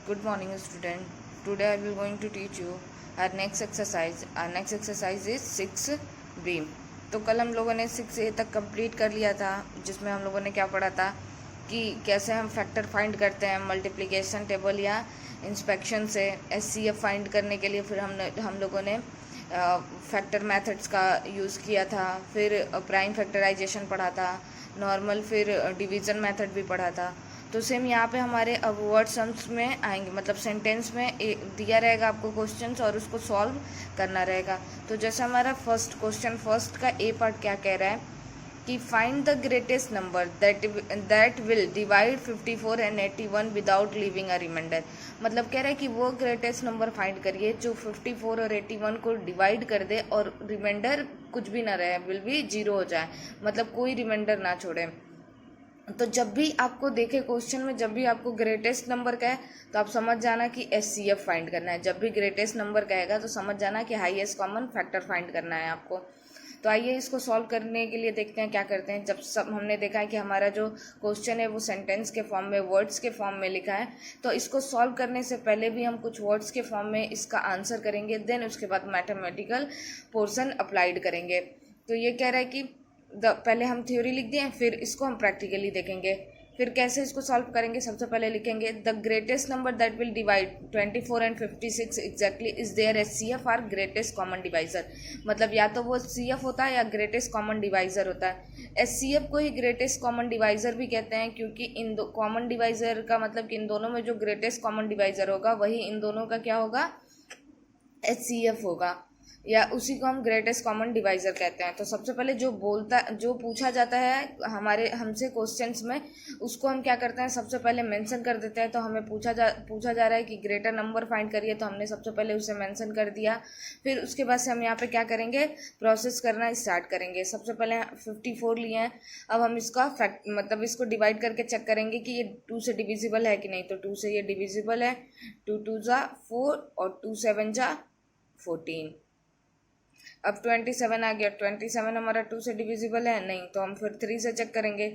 Good morning, student. Today I will going to teach you our next exercise. Our next exercise is 6B. तो कल हम लोगों ने 6A तक complete कर लिया था, जिसमें हम लोगों ने क्या पढ़ा था कि कैसे हम फैक्टर फाइंड करते हैं मल्टीप्लिकेशन टेबल या इंस्पेक्शन से। SCF फाइंड करने के लिए फिर हम लोगों ने फैक्टर मेथड्स का यूज़ किया था, फिर प्राइम फैक्टराइजेशन पढ़ा था, नॉर्मल, फिर डिवीज़न मेथड भी पढ़ा था। तो सेम यहाँ पे हमारे अब वर्ड सम्स में आएंगे, मतलब सेंटेंस में दिया रहेगा आपको क्वेश्चंस और उसको सॉल्व करना रहेगा। तो जैसे हमारा फर्स्ट क्वेश्चन, फर्स्ट का ए पार्ट क्या कह रहा है कि find the greatest number that will divide 54 and 81 without leaving a reminder. मतलब कह रहा है कि वो ग्रेटेस्ट नंबर फाइंड करिए जो 54 और 81 को डिवाइड कर दे और रिमाइंडर कुछ भी ना रहे, विल भी 0 हो जाए, मतलब कोई रिमाइंडर ना छोड़े। तो जब भी आपको देखे क्वेश्चन में, जब भी आपको ग्रेटेस्ट नंबर कहे तो आप समझ जाना कि SCF फाइंड करना है। जब भी ग्रेटेस्ट नंबर कहेगा तो समझ जाना कि हाईएस्ट कॉमन फैक्टर फाइंड करना है आपको। तो आइए इसको सॉल्व करने के लिए देखते हैं क्या करते हैं। जब सब हमने देखा है कि हमारा जो क्वेश्चन है वो सेंटेंस के फॉर्म में, वर्ड्स के फॉर्म में लिखा है, तो इसको सॉल्व करने से पहले भी हम कुछ वर्ड्स के फॉर्म में इसका आंसर करेंगे, देन उसके बाद मैथमेटिकल पोर्शन अप्लाइड करेंगे। तो ये कह रहा है कि पहले हम थ्योरी लिख दिए, फिर इसको हम प्रैक्टिकली देखेंगे। फिर कैसे इसको सॉल्व करेंगे, सबसे पहले लिखेंगे the greatest number that will divide 24 and 56 exactly is there SCF are greatest common divisor. मतलब या तो वो CF होता है या ग्रेटेस्ट कॉमन डिवाइजर होता है। SCF को ही ग्रेटेस्ट कॉमन डिवाइजर भी कहते हैं, क्योंकि इन दो कॉमन डिवाइजर का मतलब कि इन दोनों में जो ग्रेटेस्ट कॉमन डिवाइजर होगा वही इन दोनों का क्या होगा, SCF होगा, या उसी को हम ग्रेटेस्ट कॉमन डिवाइजर कहते हैं। तो सबसे पहले जो पूछा जाता है हमसे क्वेश्चंस में, उसको हम क्या करते हैं, सबसे पहले मेंशन कर देते हैं। तो हमें पूछा जा रहा है कि ग्रेटर नंबर फाइंड करिए, तो हमने सबसे पहले उसे मेंशन कर दिया। फिर उसके बाद से हम यहाँ पे क्या करेंगे, प्रोसेस करना स्टार्ट करेंगे। सबसे पहले 54 लिए हैं, अब हम इसका मतलब इसको डिवाइड करके चेक करेंगे कि ये 2 से डिविजिबल है कि नहीं। तो 2 से ये डिविजिबल है, 2 2 जा 4 और 2 7 जा 14। अब 27 आ गया, 27 हमारा 2 से डिविजिबल है नहीं, तो हम फिर 3 से चेक करेंगे।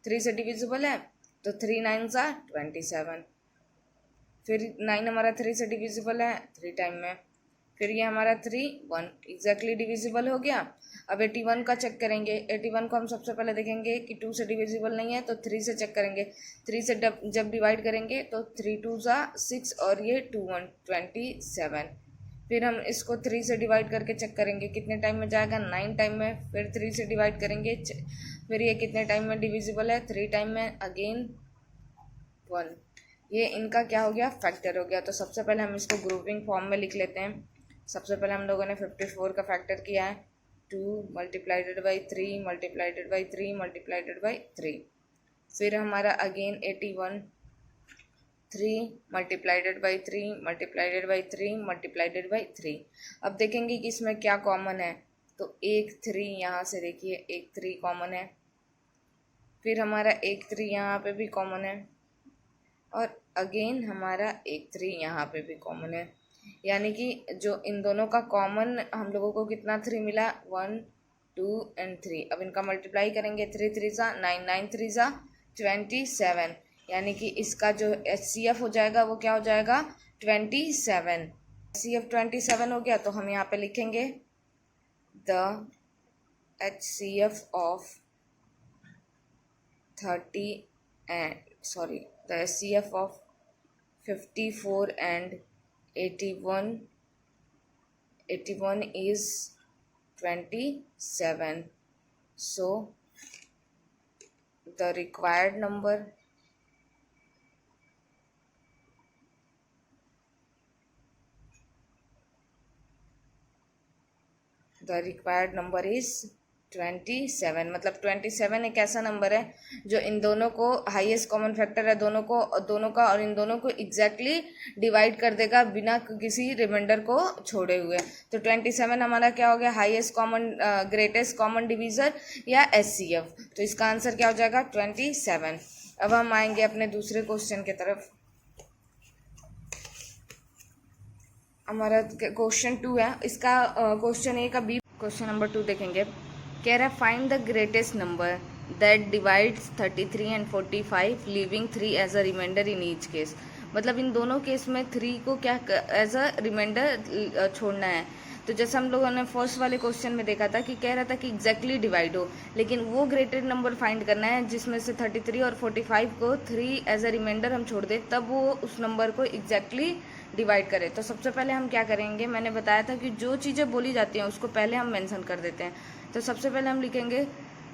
3 से डिविजिबल है तो 3 9 सा 27। फिर 9 हमारा 3 से डिविजिबल है 3 टाइम में, फिर ये हमारा 3 1 एग्जैक्टली डिविजिबल हो गया। अब 81 का चेक करेंगे। 81 को हम सबसे पहले देखेंगे कि 2 से डिविजिबल नहीं है, तो 3 से चेक करेंगे। 3 से जब डिवाइड करेंगे तो 3 2 सा 6 और ये 2 1 27। फिर हम इसको 3 से डिवाइड करके चेक करेंगे कितने टाइम में जाएगा, 9 टाइम में। फिर 3 से डिवाइड करेंगे, फिर ये कितने टाइम में डिविजिबल है, 3 टाइम में, अगेन 1। ये इनका क्या हो गया, फैक्टर हो गया। तो सबसे पहले हम इसको ग्रुपिंग फॉर्म में लिख लेते हैं। सबसे पहले हम लोगों ने 54 का फैक्टर किया है 2 मल्टीप्लाइडेड बाई 3 मल्टीप्लाइडेड बाई 3 मल्टीप्लाइडेड बाई 3। फिर हमारा अगेन 81 3 मल्टीप्लाइडेड बाई 3 मल्टीप्लाइडेड बाई 3 मल्टीप्लाइडेड बाई 3। अब देखेंगे कि इसमें क्या कॉमन है, तो एक 3 यहाँ से देखिए, एक 3 कॉमन है। फिर हमारा एक 3 यहाँ पे भी कॉमन है, और अगेन हमारा एक 3 यहाँ पे भी कॉमन है। यानी कि जो इन दोनों का कॉमन हम लोगों को कितना 3 मिला, 1 2 एंड 3। अब इनका मल्टीप्लाई करेंगे, 3 3 सा 9 9 3 सा 27। यानी कि इसका जो SCF हो जाएगा वो क्या हो जाएगा, 27। SCF 27 हो गया, तो हम यहाँ पे लिखेंगे the HCF of 54 and 81 is 27. So the required number is 27। मतलब 27 एक ऐसा नंबर है जो इन दोनों को, हाईएस्ट कॉमन फैक्टर है दोनों का, और इन दोनों को एग्जैक्टली डिवाइड कर देगा बिना किसी रिमाइंडर को छोड़े हुए। तो 27 हमारा क्या हो गया, highest common greatest common divisor या SCF। तो इसका आंसर क्या हो जाएगा, 27। अब हम आएंगे अपने दूसरे क्वेश्चन की तरफ। हमारा क्वेश्चन 2 है, इसका क्वेश्चन A का B। क्वेश्चन नंबर 2 देखेंगे। कह रहा है find the greatest number that divides 33 and 45 leaving 3 as a reminder in each case. मतलब इन दोनों केस में 3 को क्या एज अ रिमाइंडर छोड़ना है। तो जैसे हम लोगों ने फर्स्ट वाले क्वेश्चन में देखा था कि कह रहा था कि एग्जैक्टली डिवाइड हो, लेकिन वो ग्रेटेड नंबर फाइंड करना है जिसमें से 33 और 45 को 3 एज अ रिमाइंडर हम छोड़ दें, तब वो उस नंबर को एग्जैक्टली डिवाइड करें। तो सबसे पहले हम क्या करेंगे, मैंने बताया था कि जो चीज़ें बोली जाती हैं उसको पहले हम मेंशन कर देते हैं। तो सबसे पहले हम लिखेंगे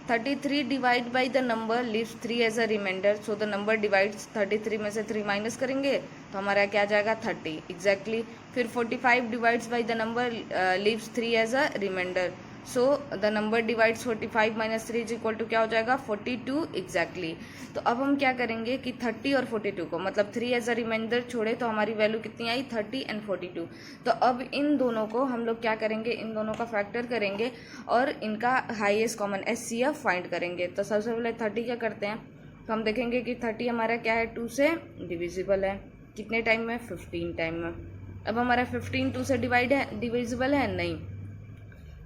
33 divide by the number lives 3 as a reminder, so the number divides 33 में से 3 माइनस करेंगे तो हमारा क्या आ जाएगा 30 एग्जैक्टली। फिर 45 divides by the number lives 3 as a reminder, so the number divides 45 minus 3 is equal to क्या हो जाएगा 42 एग्जैक्टली। तो अब हम क्या करेंगे कि 30 और 42 को मतलब 3 एज अ रिमाइंडर छोड़े तो हमारी वैल्यू कितनी आई 30 एंड 42। तो अब इन दोनों को हम लोग क्या करेंगे, इन दोनों का फैक्टर करेंगे और इनका हाईएस्ट कॉमन एचसीएफ फाइंड करेंगे। तो सबसे पहले 30 क्या करते हैं, तो हम देखेंगे कि 30 हमारा क्या है 2 से डिविजिबल है, कितने टाइम में 15 टाइम में। अब हमारा 15 2 से डिविजिबल है नहीं,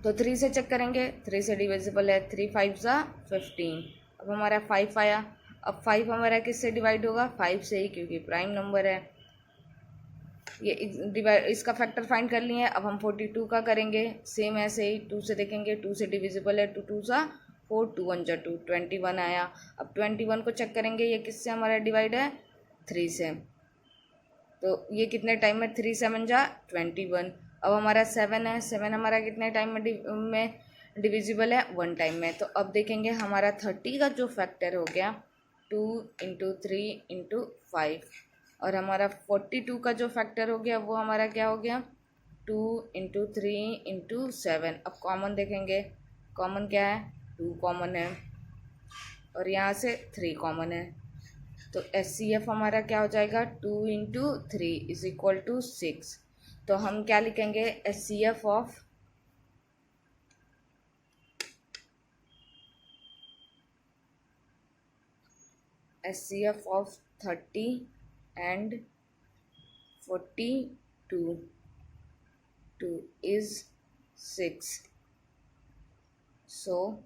तो 3 से चेक करेंगे, 3 से डिविजिबल है, 3 5 ज़ा 15। अब हमारा 5 आया, अब 5 हमारा किससे डिवाइड होगा 5 से ही, क्योंकि प्राइम नंबर है। ये डिवाइड इसका फैक्टर फाइंड कर लिए हैं। अब हम 42 का करेंगे, सेम ऐसे ही 2 से देखेंगे, 2 से डिविजिबल है, 2 2 ज़ा 4, 2 1 ज़ा 2, 21 आया। अब 21 को चेक करेंगे, ये किससे हमारा डिवाइड है 3 से, तो ये कितने टाइम में 3 7 ज़ा 21। अब हमारा 7 है, 7 हमारा कितने टाइम में डिविजिबल है 1 टाइम में। तो अब देखेंगे हमारा 30 का जो फैक्टर हो गया 2 इंटू 3 इंटू 5, और हमारा 42 का जो फैक्टर हो गया वो हमारा क्या हो गया 2 इंटू 3 इंटू 7। अब कॉमन देखेंगे, कॉमन क्या है 2 कॉमन है और यहाँ से 3 कॉमन है, तो एचसीएफ हमारा क्या हो जाएगा 2 इंटू 3 इज इक्वल टू 6। तो हम क्या लिखेंगे HCF of HCF of 30 and 42 is 6. So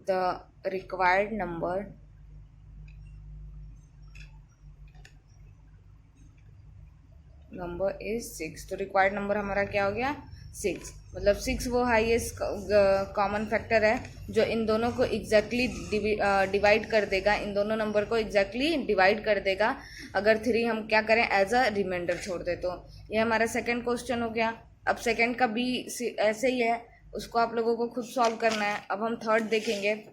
the required number is 6। तो रिक्वायर्ड नंबर हमारा क्या हो गया 6, मतलब 6 वो हाईएस्ट कॉमन फैक्टर है जो इन दोनों को एग्जैक्टली डिवाइड कर देगा, इन दोनों नंबर को एग्जैक्टली डिवाइड कर देगा अगर 3 हम क्या करें एज अ रिमाइंडर छोड़ दे। तो ये हमारा सेकंड क्वेश्चन हो गया। अब सेकंड का भी ऐसे ही है, उसको आप लोगों को खुद सॉल्व करना है। अब हम थर्ड देखेंगे,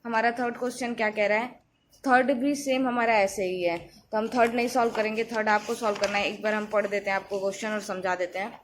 हमारा थर्ड क्वेश्चन क्या कह रहा है, थर्ड भी सेम हमारा ऐसे ही है, तो हम थर्ड नहीं सॉल्व करेंगे, थर्ड आपको सॉल्व करना है। एक बार हम पढ़ देते हैं आपको क्वेश्चन और समझा देते हैं।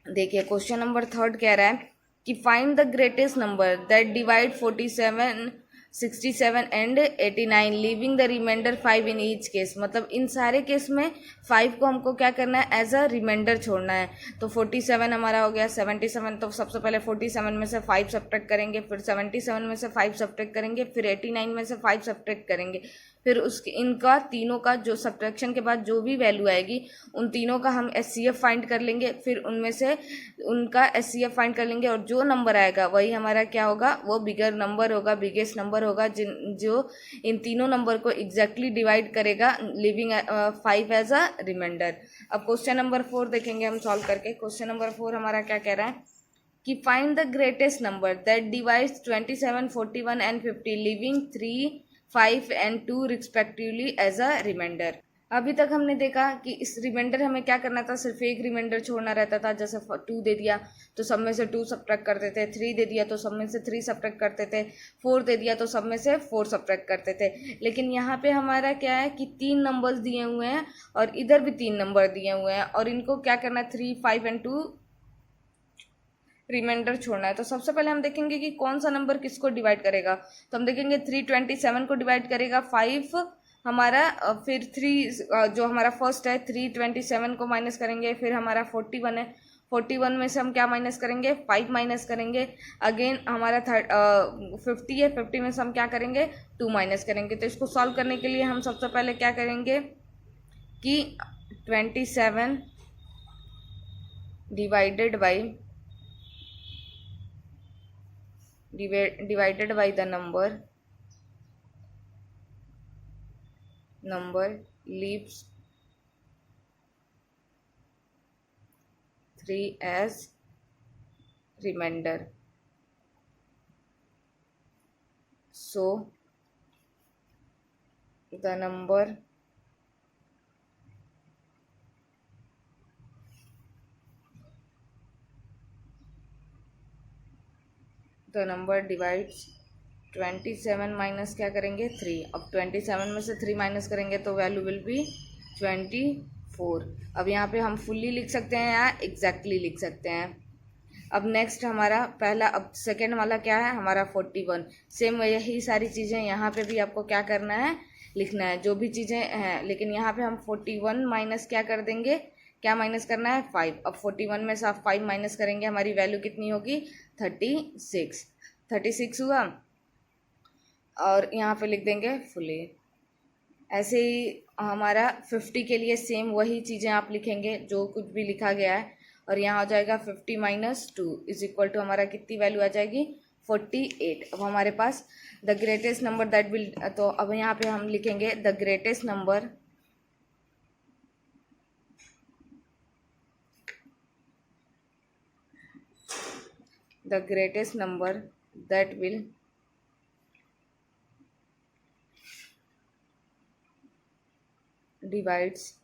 देखिए क्वेश्चन नंबर थर्ड कह रहा है कि find the greatest number that divide 47 67 and 89 leaving the reminder 5 in each case. मतलब इन सारे केस में 5 को हमको क्या करना है एज अ रिमाइंडर छोड़ना है। तो 47 हमारा हो गया, 77 तो सबसे पहले 47 में से 5 सब्ट्रैक्ट करेंगे, फिर 77 में से 5 सब्ट्रैक्ट करेंगे, फिर 89 में से 5 सब्ट्रैक्ट करेंगे, फिर उसके इनका तीनों का जो सब्ट्रैक्शन के बाद जो भी वैल्यू आएगी उन तीनों का हम एचसीएफ फाइंड कर लेंगे, फिर उनमें से उनका एचसीएफ फाइंड कर लेंगे और जो नंबर आएगा वही हमारा क्या होगा वो बिगर नंबर होगा, बिगेस्ट नंबर होगा जो इन तीनों नंबर को एग्जैक्टली डिवाइड करेगा लिविंग 5 एज अ रिमाइंडर। अब क्वेश्चन नंबर 4 देखेंगे हम सॉल्व करके। क्वेश्चन नंबर 4 हमारा क्या कह रहा है कि find the greatest number that divides 27 41 and 50 leaving 3 5 and 2 respectively as a reminder. अभी तक हमने देखा कि इस रिमाइंडर हमें क्या करना था, सिर्फ एक रिमाइंडर छोड़ना रहता था। जैसे 2 दे दिया तो सब में से 2 सब्ट्रैक्ट करते थे, 3 दे दिया तो सब में से 3 सब्ट्रैक्ट करते थे, 4 दे दिया तो सब में से 4 सब्ट्रैक्ट करते थे। लेकिन यहाँ पे हमारा क्या है कि 3 नंबर्स दिए हुए हैं और इधर भी 3 नंबर दिए हुए हैं और इनको क्या करना है 3 5 एंड 2 रिमाइंडर छोड़ना है। तो सबसे पहले हम देखेंगे कि कौन सा नंबर किसको डिवाइड करेगा। तो हम देखेंगे 327 को डिवाइड करेगा 5 हमारा, फिर 3 जो हमारा फर्स्ट है 327 को माइनस करेंगे, फिर हमारा 41 है, 41 में से हम क्या माइनस करेंगे 5 माइनस करेंगे, अगेन हमारा 50 है, 50 में से हम क्या करेंगे 2 माइनस करेंगे। तो इसको सॉल्व करने के लिए हम सबसे पहले क्या करेंगे कि 27 divided by the number number leaves 3 as remainder. So the number divides 27 minus क्या करेंगे 3. अब 27 में से 3 माइनस करेंगे तो वैल्यू विल बी 24. अब यहाँ पे हम फुल्ली लिख सकते हैं या एग्जैक्टली लिख सकते हैं. अब नेक्स्ट हमारा पहला, अब सेकेंड वाला क्या है हमारा 41. सेम यही सारी चीज़ें यहाँ पे भी आपको क्या करना है, लिखना है जो भी चीज़ें हैं. लेकिन यहाँ पे हम 41 माइनस क्या कर देंगे, क्या माइनस करना है 5. अब 41 में से आप 5 माइनस करेंगे, हमारी वैल्यू कितनी होगी 36 हुआ. और यहाँ पे लिख देंगे फुली. ऐसे ही हमारा 50 के लिए सेम वही चीज़ें आप लिखेंगे जो कुछ भी लिखा गया है. और यहाँ हो जाएगा 50 माइनस 2 इज इक्वल टू हमारा कितनी वैल्यू आ जाएगी 48. अब हमारे पास the greatest number that will, तो अब यहाँ पे हम लिखेंगे the greatest number that will divides,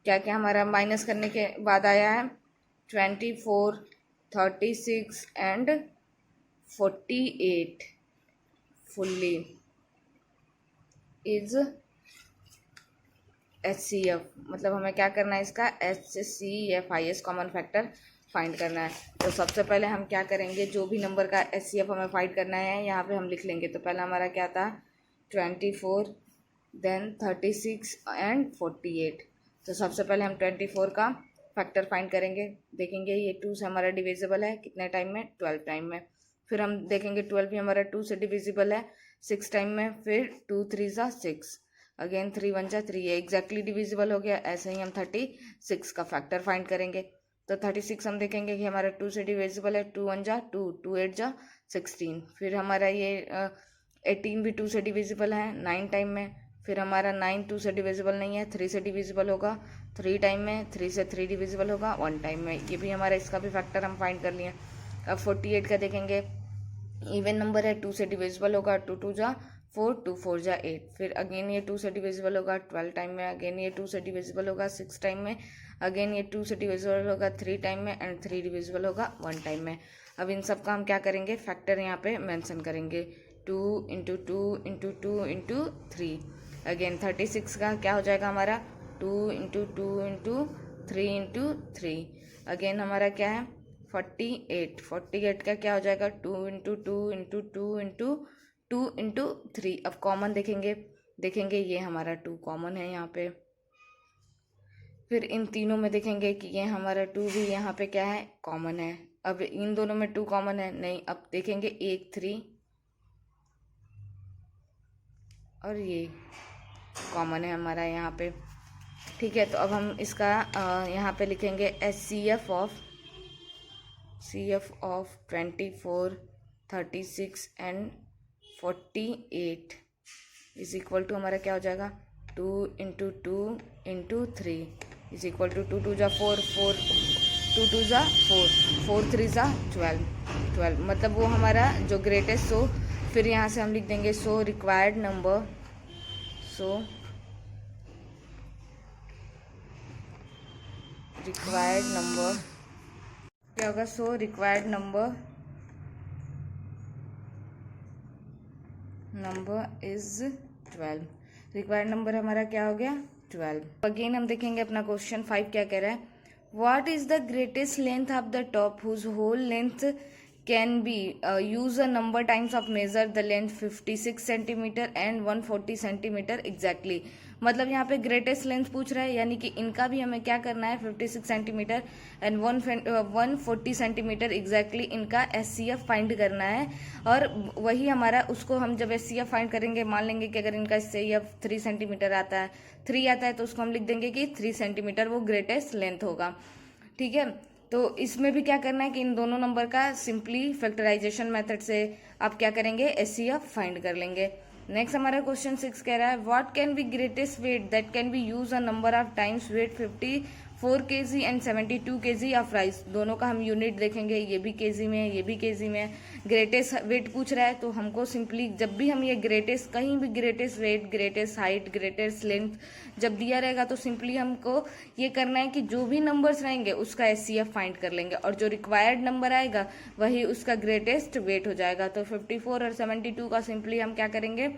क्या क्या हमारा माइनस करने के बाद आया है 24, 36 एंड 48 फुल्ली इज HCF. मतलब हमें क्या करना है, इसका HCF highest common factor find करना है. तो सबसे पहले हम क्या करेंगे, जो भी नंबर का HCF हमें फाइंड करना है यहाँ पे हम लिख लेंगे. तो पहला हमारा क्या था 24, देन 36 एंड 48. तो सबसे पहले हम 24 का फैक्टर फाइंड करेंगे. देखेंगे ये 2 से हमारा डिविजिबल है कितने टाइम में 12 टाइम में. फिर हम देखेंगे 12 भी हमारा 2 से डिविजिबल है 6 टाइम में. फिर 2 3 ज़ा 6, अगेन 3 1 ज़ा 3, ये एग्जैक्टली डिविजिबल हो गया. ऐसे ही हम 36 का फैक्टर फाइंड करेंगे. तो 36 हम देखेंगे कि हमारा 2 से डिविजिबल है. 2 1 ज़ा 2, 2 8 ज़ा 16. फिर हमारा ये 18 भी 2 से डिविजिबल है 9 टाइम में. फिर हमारा 9 2 से डिविजिबल नहीं है, 3 से डिविजिबल होगा 3 टाइम में. 3 से 3 डिविजिबल होगा 1 टाइम में. ये भी हमारा, इसका भी फैक्टर हम फाइंड कर लिए. अब 48 का देखेंगे, इवन नंबर है 2 से डिविजिबल होगा 2 2 ज़ा 4, 2 4 ज़ा 8. फिर अगेन ये 2 से डिविजिबल होगा 12 टाइम में. अगेन ये 2 से डिविजिबल होगा 6 टाइम में. अगेन ये 2 से डिविजिबल होगा 3 टाइम में. एंड 3 डिविजिबल होगा 1 टाइम में. अब इन सब का हम क्या करेंगे, फैक्टर यहाँ पे मेंशन करेंगे. 2 इंटू 2 इंटू 2 इंटू 3. अगेन 36 का क्या हो जाएगा हमारा 2 इंटू 2 इंटू 3 इंटू 3. अगेन हमारा क्या है 48 का क्या हो जाएगा 2 इंटू 2 इंटू 2 इंटू 2 इंटू 3. अब कॉमन देखेंगे ये हमारा 2 कॉमन है यहाँ पे. फिर इन तीनों में देखेंगे कि ये हमारा 2 भी यहाँ पे क्या है कॉमन है. अब इन दोनों में 2 कॉमन है नहीं. अब देखेंगे 1 3 और ये कॉमन है हमारा यहाँ पे. ठीक है, तो अब हम इसका यहाँ पे लिखेंगे HCF of 24, 36 and 48 is equal to हमारा क्या हो जाएगा 2 into 2 into 3 is equal to 2 2 ज़ा 4, 2 2 ज़ा 4, 4 3 ज़ा 12. मतलब वो हमारा जो ग्रेटेस्ट. सो फिर यहाँ से हम लिख देंगे सो रिक्वायर्ड नंबर क्या होगा, so required number is 12. Required number हमारा क्या हो गया 12. अगेन हम देखेंगे अपना क्वेश्चन 5 क्या कह रहा है. What is the greatest length of the top whose whole length can be use a number times of measure the length 56 centimetre and 140 centimetre exactly. मतलब यहाँ पे ग्रेटेस्ट लेंथ पूछ रहा है, यानी कि इनका भी हमें क्या करना है 56 सेंटीमीटर एंड 140 सेंटीमीटर एग्जैक्टली इनका HCF फाइंड करना है. और वही हमारा, उसको हम जब HCF फाइंड करेंगे, मान लेंगे कि अगर इनका HCF 3 सेंटीमीटर आता है, 3 आता है, तो उसको हम लिख देंगे कि 3 सेंटीमीटर वो ग्रेटेस्ट लेंथ होगा. ठीक है, तो इसमें भी क्या करना है कि इन दोनों नंबर का सिंपली फैक्टराइजेशन मेथड से आप क्या करेंगे HCF फाइंड कर लेंगे. नेक्स्ट हमारा क्वेश्चन 6 कह रहा है what can be greatest weight that can be use a number of times weight 54 kg and 72 kg of rice. दोनों का हम यूनिट देखेंगे, ये भी केजी में है, ये भी केजी में है। ग्रेटेस्ट वेट पूछ रहा है तो हमको सिंपली जब भी हम ये ग्रेटेस्ट कहीं भी greatest weight, greatest height, greatest length जब दिया रहेगा तो सिंपली हमको ये करना है कि जो भी नंबर्स रहेंगे उसका SCF फाइंड कर लेंगे और जो रिक्वायर्ड नंबर आएगा वही उसका ग्रेटेस्ट वेट हो जाएगा। तो 54 और 72 का सिंपली हम क्या करेंगे,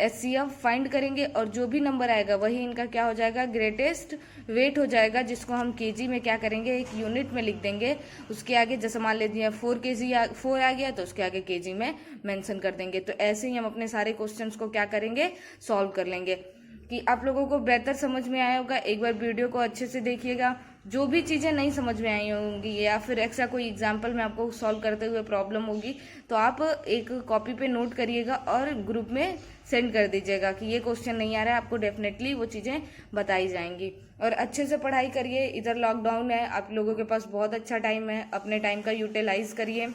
SCF फाइंड करेंगे और जो भी नंबर आएगा वही इनका क्या हो जाएगा, ग्रेटेस्ट वेट हो जाएगा, जिसको हम केजी में क्या करेंगे, एक यूनिट में लिख देंगे। उसके आगे जैसे मान लीजिए 4 आ गया तो उसके आगे केजी में मेंशन कर देंगे। तो ऐसे ही हम अपने सारे क्वेश्चंस को क्या करेंगे, सॉल्व कर लेंगे। कि आप लोगों को बेहतर समझ में आया होगा, एक बार वीडियो को अच्छे से देखिएगा। जो भी चीज़ें नहीं समझ में आई होंगी या फिर एक्स्ट्रा कोई एग्जाम्पल में आपको सॉल्व करते हुए प्रॉब्लम होगी तो आप एक कॉपी पे नोट करिएगा और ग्रुप में सेंड कर दीजिएगा कि ये क्वेश्चन नहीं आ रहा है। आपको डेफिनेटली वो चीज़ें बताई जाएंगी। और अच्छे से पढ़ाई करिए, इधर लॉकडाउन है, आप लोगों के पास बहुत अच्छा टाइम है, अपने टाइम का यूटिलाइज करिए।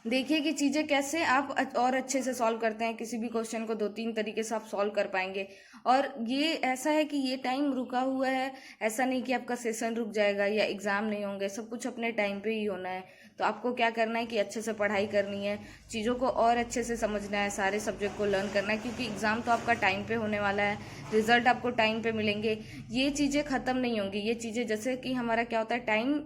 देखिए कि चीज़ें कैसे आप और अच्छे से सॉल्व करते हैं। किसी भी क्वेश्चन को 2-3 तरीके से आप सॉल्व कर पाएंगे। और ये ऐसा है कि ये टाइम रुका हुआ है, ऐसा नहीं कि आपका सेशन रुक जाएगा या एग्ज़ाम नहीं होंगे, सब कुछ अपने टाइम पे ही होना है। तो आपको क्या करना है कि अच्छे से पढ़ाई करनी है, चीज़ों को और अच्छे से समझना है, सारे सब्जेक्ट को लर्न करना है, क्योंकि एग्ज़ाम तो आपका टाइम पे होने वाला है, रिजल्ट आपको टाइम पे मिलेंगे। ये चीज़ें ख़त्म नहीं होंगी। ये चीज़ें जैसे कि हमारा क्या होता है, टाइम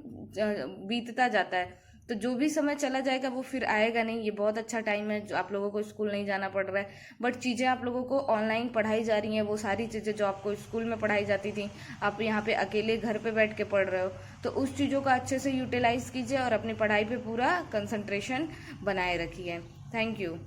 बीतता जाता है तो जो भी समय चला जाएगा वो फिर आएगा नहीं। ये बहुत अच्छा टाइम है, जो आप लोगों को स्कूल नहीं जाना पड़ रहा है, बट चीज़ें आप लोगों को ऑनलाइन पढ़ाई जा रही हैं। वो सारी चीज़ें जो आपको स्कूल में पढ़ाई जाती थी आप यहाँ पे अकेले घर पे बैठ के पढ़ रहे हो। तो उस चीज़ों का अच्छे से यूटिलाइज कीजिए और अपनी पढ़ाई पे पूरा कंसंट्रेशन बनाए रखिए। Thank you.